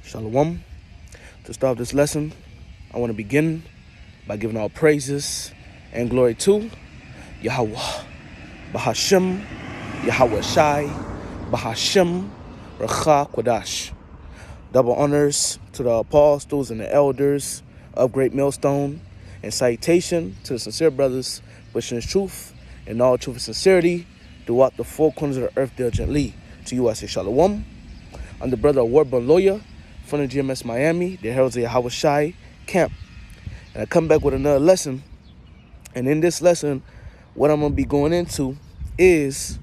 Shalom. To start this lesson, I want to begin by giving all praises and glory to Yahweh, Bahashem, Yahweh Shai, Bahashem, Racha Kodash. Double honors to the apostles and the elders of Great Millstone, and salutation to the sincere brothers wishing truth and all truth and sincerity throughout the four corners of the earth diligently. To you I say Shalom. I'm the brother award-born lawyer from the GMS Miami, the Heralds of Yahweh Shai camp. And I come back with another lesson. And in this lesson, what I'm going to be going into is,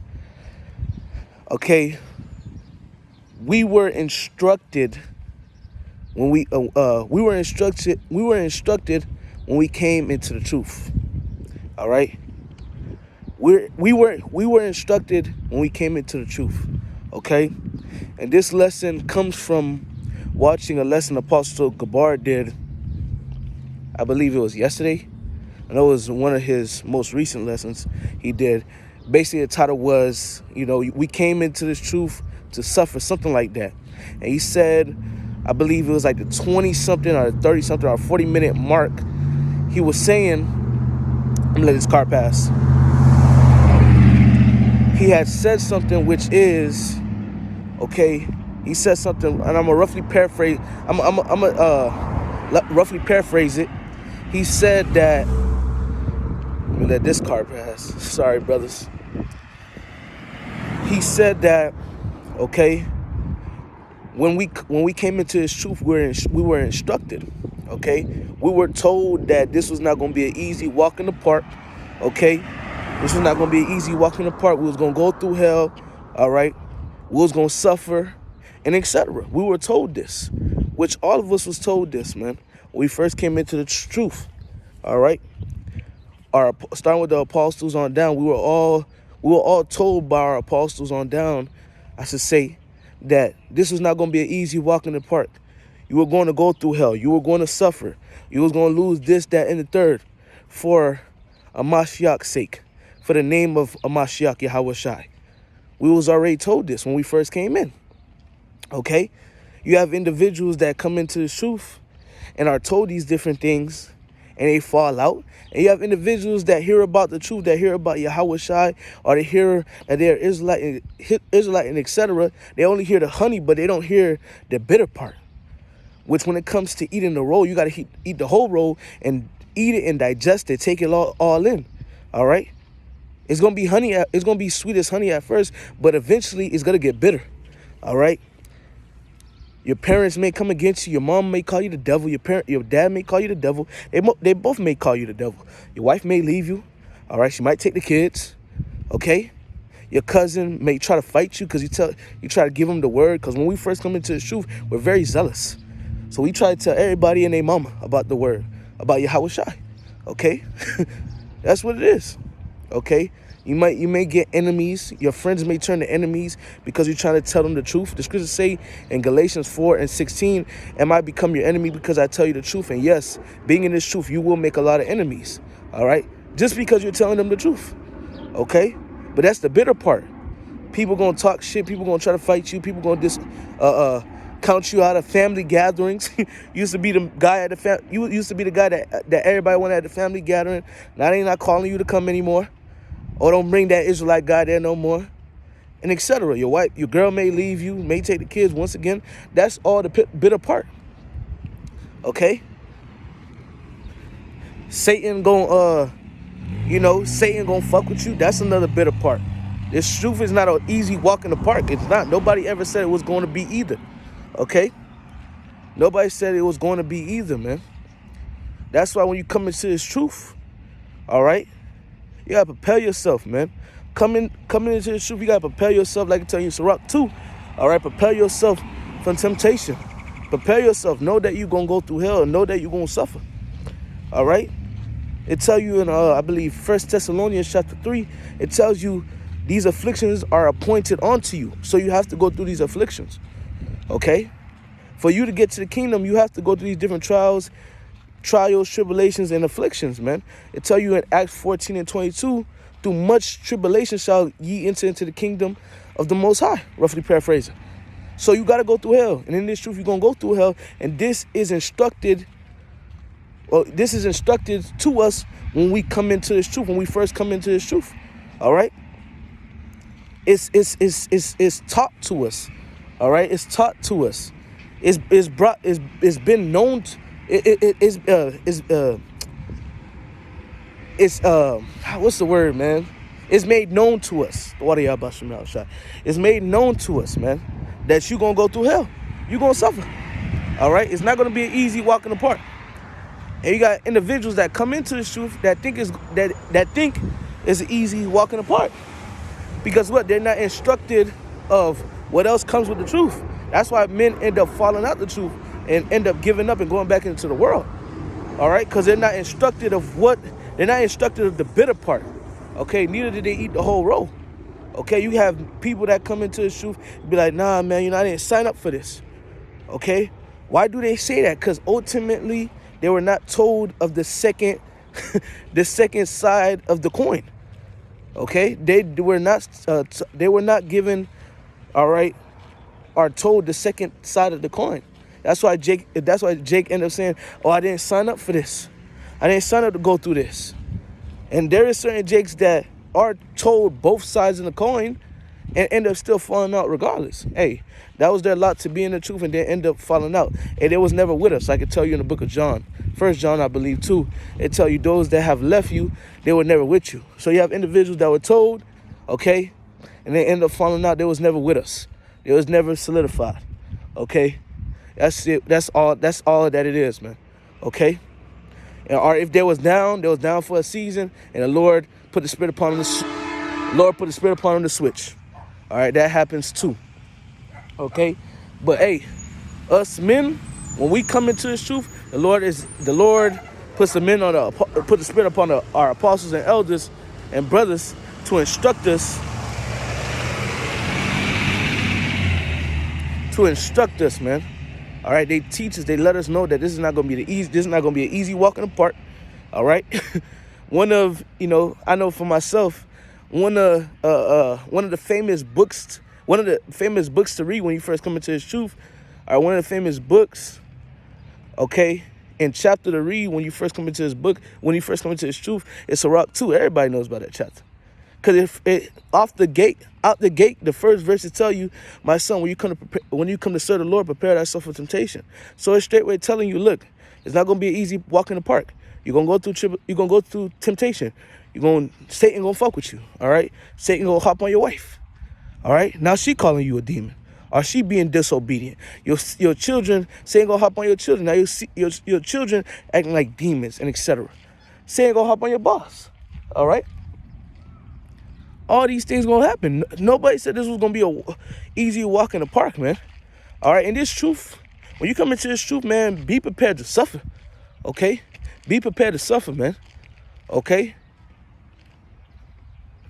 we were instructed when we were instructed when we came into the truth. All right? We were instructed when we came into the truth. Okay? And this lesson comes from watching a lesson Apostle Gabar did, I believe it was yesterday. I know it was one of his most recent lessons he did. Basically, the title was, we came into this truth to suffer, something like that. And he said, I believe it was like the 20-something or 30-something or 40-minute mark. He was saying, I'm going to let this car pass. He had said something which is, he said something, and I'm gonna roughly paraphrase. I'm roughly paraphrase it. He said that. Let me let this car pass. Sorry, brothers. He said that, when we came into His truth, we were instructed. We were told that this was not gonna be an easy walk in the park. This was not gonna be an easy walk in the park. We was gonna go through hell. All right. We was gonna suffer, and etc. We were told this, which all of us was told this, man. When we first came into the truth, all right. Starting with the apostles on down, we were all told by our apostles on down, I should say, that this was not going to be an easy walk in the park. You were going to go through hell. You were going to suffer. You was going to lose this, that, and the third for a Mashiach's sake, for the name of a Mashiach Yahweh Shai. We was already told this when we first came in. You have individuals that come into the truth and are told these different things and they fall out. And you have individuals that hear about the truth, that hear about Yahweh Shai, or they hear that they're Israelite and etc. They only hear the honey, but they don't hear the bitter part. Which when it comes to eating the roll, you got to eat the whole roll and eat it and digest it, take it all in. All right? It's going to be honey. It's going to be sweet as honey at first, but eventually it's going to get bitter. All right? Your parents may come against you. Your mom may call you the devil. Your dad may call you the devil. They both may call you the devil. Your wife may leave you. All right? She might take the kids. Your cousin may try to fight you because you try to give them the word. Because when we first come into the truth, we're very zealous. So we try to tell everybody and their mama about the word, about Yahweh Shai. That's what it is. You may get enemies. Your friends may turn to enemies because you're trying to tell them the truth. The scriptures say in Galatians 4:16, am I become your enemy because I tell you the truth? And yes, being in this truth, you will make a lot of enemies. All right? Just because you're telling them the truth. But that's the bitter part. People going to talk shit. People going to try to fight you. People going to count you out of family gatherings. You used to be the guy at you used to be the guy that everybody wanted at the family gathering. Now they not calling you to come anymore. Or don't bring that Israelite guy there no more. And etc. Your girl may leave you, may take the kids once again. That's all the bitter part. Satan gonna fuck with you. That's another bitter part. This truth is not an easy walk in the park. It's not. Nobody ever said it was going to be either. Nobody said it was going to be either, man. That's why when you come into this truth, all right, you gotta prepare yourself, man. Coming into the truth, you gotta prepare yourself, like I tell you in Sirach 2. All right, prepare yourself from temptation. Prepare yourself. Know that you're gonna go through hell and know that you're gonna suffer. All right? It tells you in I believe 1 Thessalonians chapter 3, it tells you these afflictions are appointed onto you. So you have to go through these afflictions. For you to get to the kingdom, you have to go through these different trials, tribulations, and afflictions, man. It tell you in Acts 14:22, through much tribulation shall ye enter into the kingdom of the Most High, roughly paraphrasing. So you got to go through hell. And in this truth, you're going to go through hell. And this is instructed, or this is instructed to us when we come into this truth, when we first come into this truth. All right? It's taught to us. All right? It's taught to us. It's been known. What's the word, man? It's made known to us. It's made known to us, man, that you're going to go through hell. You're going to suffer. All right? It's not going to be an easy walk in the park. And you got individuals that come into this truth that think it's an easy walk in the park. Because what? They're not instructed of what else comes with the truth. That's why men end up falling out the truth and end up giving up and going back into the world. All right? Because they're not instructed of the bitter part. Okay? Neither did they eat the whole roll. Okay? You have people that come into the truth and be like, nah, man, I didn't sign up for this. Okay? Why do they say that? Because ultimately, they were not told of the second side of the coin. Okay? They were not given, all right, are told the second side of the coin. That's why Jake ended up saying, oh, I didn't sign up for this. I didn't sign up to go through this. And there is certain Jakes that are told both sides of the coin and end up still falling out regardless. Hey, that was their lot to be in the truth and then end up falling out. And they was never with us. I can tell you in the book of John. 1 John, I believe, too. It tell you those that have left you, they were never with you. So you have individuals that were told, okay, and they end up falling out. They was never with us. It was never solidified. Okay? That's it. That's all that it is, man. Okay? Or if they was down for a season, and the Lord put the Spirit upon them to switch. All right, that happens too. Okay? But hey, us men, when we come into this truth, the Lord puts the Spirit upon our apostles and elders and brothers to instruct us. Man. All right, they teach us, they let us know that this is not going to be an easy walk in the park. All right? I know for myself, one of the famous books to read when you first come into this truth, or one of the famous books, okay, and chapter to read when you first come into this truth, it's Sirach 2. Everybody knows about that chapter. Because out the gate, the first verse tell you, my son, when you come to serve the Lord, prepare thyself for temptation. So it's straightway telling you, look, it's not gonna be an easy walk in the park. You're gonna go through temptation. Satan gonna fuck with you. All right, Satan gonna hop on your wife. All right, now she calling you a demon, or she being disobedient. Your children, Satan gonna hop on your children. Now you see your children acting like demons and etc. Satan gonna hop on your boss. All right. All these things gonna happen. Nobody said this was gonna be a easy walk in the park, man. All right, and this truth, when you come into this truth, man, be prepared to suffer. Okay, be prepared to suffer, man. Okay,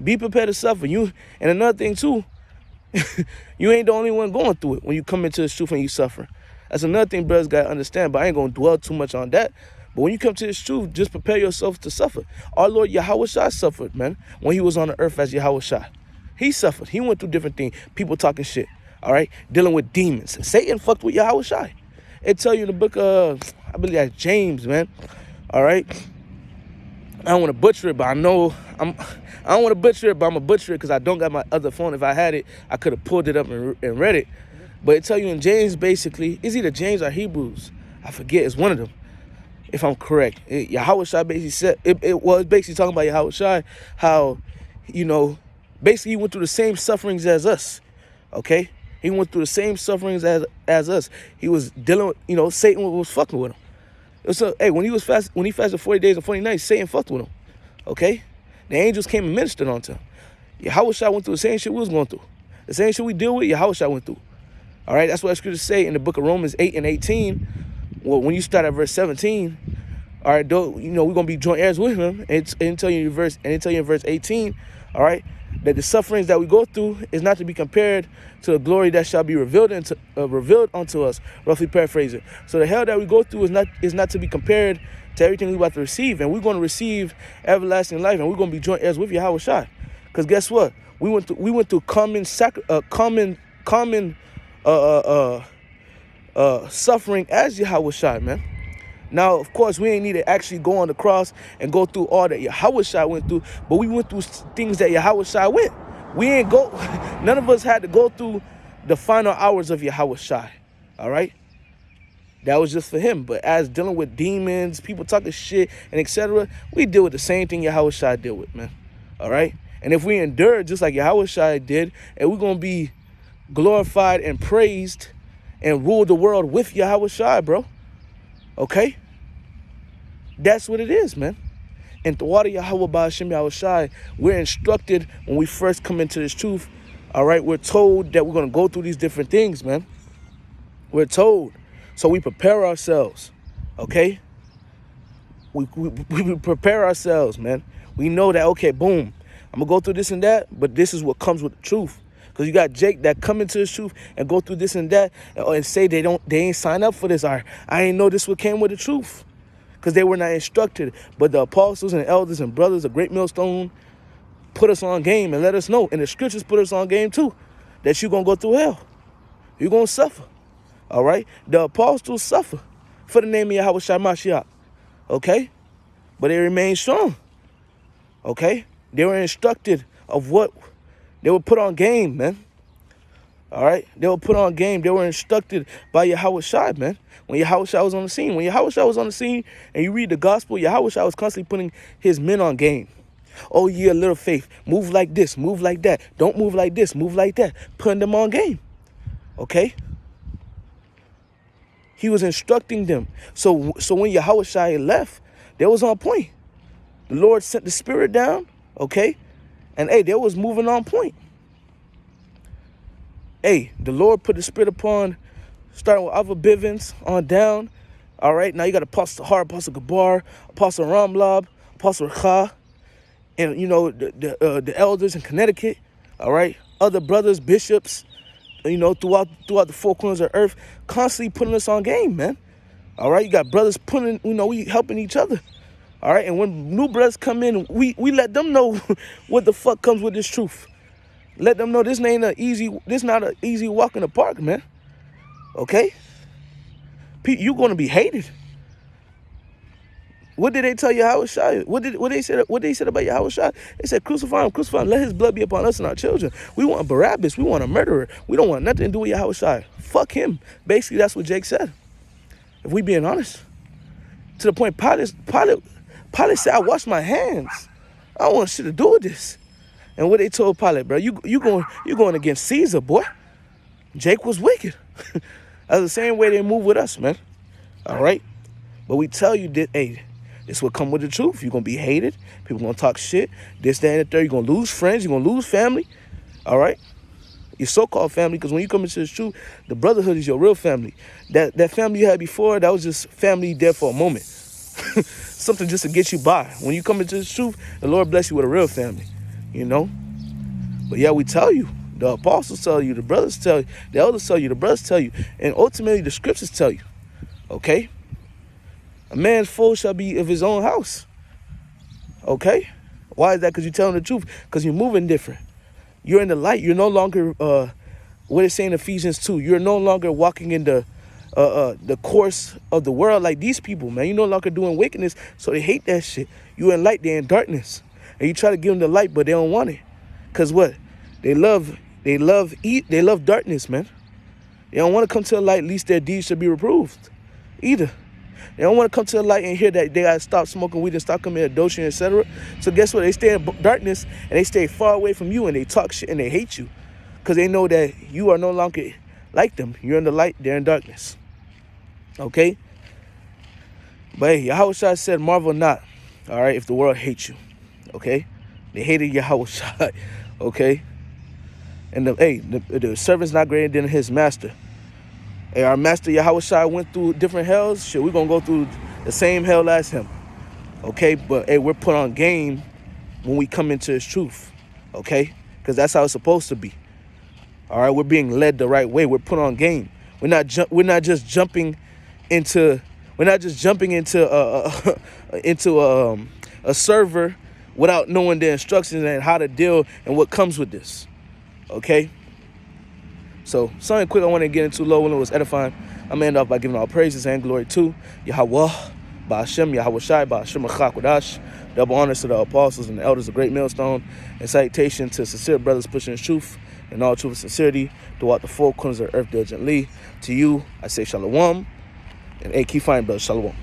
be prepared to suffer. And another thing too, you ain't the only one going through it when you come into this truth and you suffer. That's another thing brothers gotta understand. But I ain't gonna dwell too much on that. But when you come to this truth, just prepare yourself to suffer. Our Lord Yahushua suffered, man, when he was on the earth as Yahushua. He suffered. He went through different things. People talking shit, all right? Dealing with demons. Satan fucked with Yahushua. It tell you in the book of, I believe that's James, man, all right? I don't want to butcher it, but I don't want to butcher it, but I'm going to butcher it because I don't got my other phone. If I had it, I could have pulled it up and read it. But it tell you in James, basically, it's either James or Hebrews. I forget. It's one of them. If I'm correct, Yahushua basically said, it was basically talking about Yahushua, how, basically he went through the same sufferings as us, okay? He went through the same sufferings as us. He was dealing with, Satan was fucking with him. So, hey, when he fasted 40 days and 40 nights, Satan fucked with him, okay? The angels came and ministered onto him. Yahushua went through the same shit we was going through. The same shit we deal with, Yahushua went through. All right, that's what scriptures say in the book of Romans 8 and 18. Well, when you start at verse 17, all right, we're going to be joint heirs with him. And tell you in verse 18, all right, that the sufferings that we go through is not to be compared to the glory that shall be revealed unto us, roughly paraphrasing. So the hell that we go through is not to be compared to everything we're about to receive. And we're going to receive everlasting life, and we're going to be joint heirs with Yahushua. Because guess what? We went through common suffering as Yahushua, man. Now, of course, we ain't need to actually go on the cross and go through all that Yahushua went through, but we went through things that Yahushua went. We ain't go, none of us had to go through the final hours of Yahushua, all right? That was just for him. But as dealing with demons, people talking shit, and etc., we deal with the same thing Yahushua deal with, man, all right? And if we endure just like Yahushua did, and we're going to be glorified and praised and rule the world with Yahushua, bro, okay? That's what it is, man. And the water Yahweh Ba'ashem Yahushai, we're instructed when we first come into this truth, all right? We're told that we're going to go through these different things, man. We're told. So we prepare ourselves, okay? We prepare ourselves, man. We know that, okay, boom, I'm going to go through this and that, but this is what comes with the truth. Because you got Jake that come into the truth and go through this and that and say they ain't sign up for this. Or I ain't know this what came with the truth. Because they were not instructed. But the apostles and elders and brothers, a great millstone, put us on game and let us know. And the scriptures put us on game too. That you're going to go through hell. You're going to suffer. All right? The apostles suffer for the name of Yahweh Shai Mashiach. Okay? But they remain strong. Okay? They were instructed of what they were put on game, man. All right? They were put on game. They were instructed by Yahweh Shai, man. When Yahweh Shai was on the scene. When Yahweh Shai was on the scene and you read the gospel, Yahweh Shai was constantly putting his men on game. Oh, yeah, little faith. Move like this. Move like that. Don't move like this. Move like that. Putting them on game. Okay? He was instructing them. So when Yahweh Shai left, they was on point. The Lord sent the Spirit down. Okay? And, hey, they was moving on point. Hey, the Lord put the Spirit upon, starting with Ava Bivens on down. All right, now you got Apostle Har, Apostle Gabar, Apostle Ramlab, Apostle Kha, and, you know, the elders in Connecticut. All right, other brothers, bishops, you know, throughout the four corners of earth, constantly putting us on game, man. All right, you got brothers putting, you know, we helping each other. All right, and when new brothers come in, we let them know what the fuck comes with this truth. Let them know this not an easy walk in the park, man. Okay? You're gonna be hated. What did they tell Yahushua? What they said about Yahushua? They said, crucify him, let his blood be upon us and our children. We want Barabbas, we want a murderer. We don't want nothing to do with Yahushua. Fuck him. Basically, that's what Jake said. If we being honest. To the point Pilate said, I wash my hands. I don't want shit to do with this. And what they told Pilate, bro, you going against Caesar, boy. Jake was wicked. That's the same way they move with us, man. All right? But we tell you that, hey, this will come with the truth. You're going to be hated. People going to talk shit. This, that, and the third. You're going to lose friends. You're going to lose family. All right? Your so-called family, because when you come into this truth, the brotherhood is your real family. That family you had before, that was just family there for a moment. Something just to get you by. When you come into this truth, the Lord bless you with a real family. You know? But yeah, we tell you. The apostles tell you. The brothers tell you. The elders tell you. The brothers tell you. And ultimately, the scriptures tell you. Okay? A man's foe shall be of his own house. Okay? Why is that? Because you're telling the truth. Because you're moving different. You're in the light. You're no longer, what it's saying in Ephesians 2, you're no longer walking in the course of the world like these people, man. You're no longer doing wickedness, so they hate that shit. You're in light, they're in darkness. And you try to give them the light, but they don't want it. Because what? They love darkness, man. They don't want to come to the light, least their deeds should be reproved. Either. They don't want to come to the light and hear that they got to stop smoking weed and stop committing adultery, etc. So guess what? They stay in darkness and they stay far away from you and they talk shit and they hate you. Because they know that you are no longer like them. You're in the light, they're in darkness. Okay? But hey, Yahushua said, marvel not, all right, if the world hates you. Okay? They hated Yahushua. Okay? And the servant's not greater than his master. Hey, our master Yahushua went through different hells. Shit, we're going to go through the same hell as him. Okay? But hey, we're put on game when we come into his truth. Okay? Because that's how it's supposed to be. All right? We're being led the right way. We're put on game. We're not just jumping into a server without knowing the instructions and how to deal and what comes with this. Okay? So something quick I want to get into, Lord willing, was edifying. I'm going to end off by giving all praises and glory to Yahweh, Ba'ashem, Yahweh Shai, Ba'ashem Achakwadash. Double honors to the apostles and the elders of Great Millstone, and salutation to sincere brothers pushing truth and all truth and sincerity throughout the four corners of the earth diligently. To you, I say shalom, and keep fighting, brother. Shalom.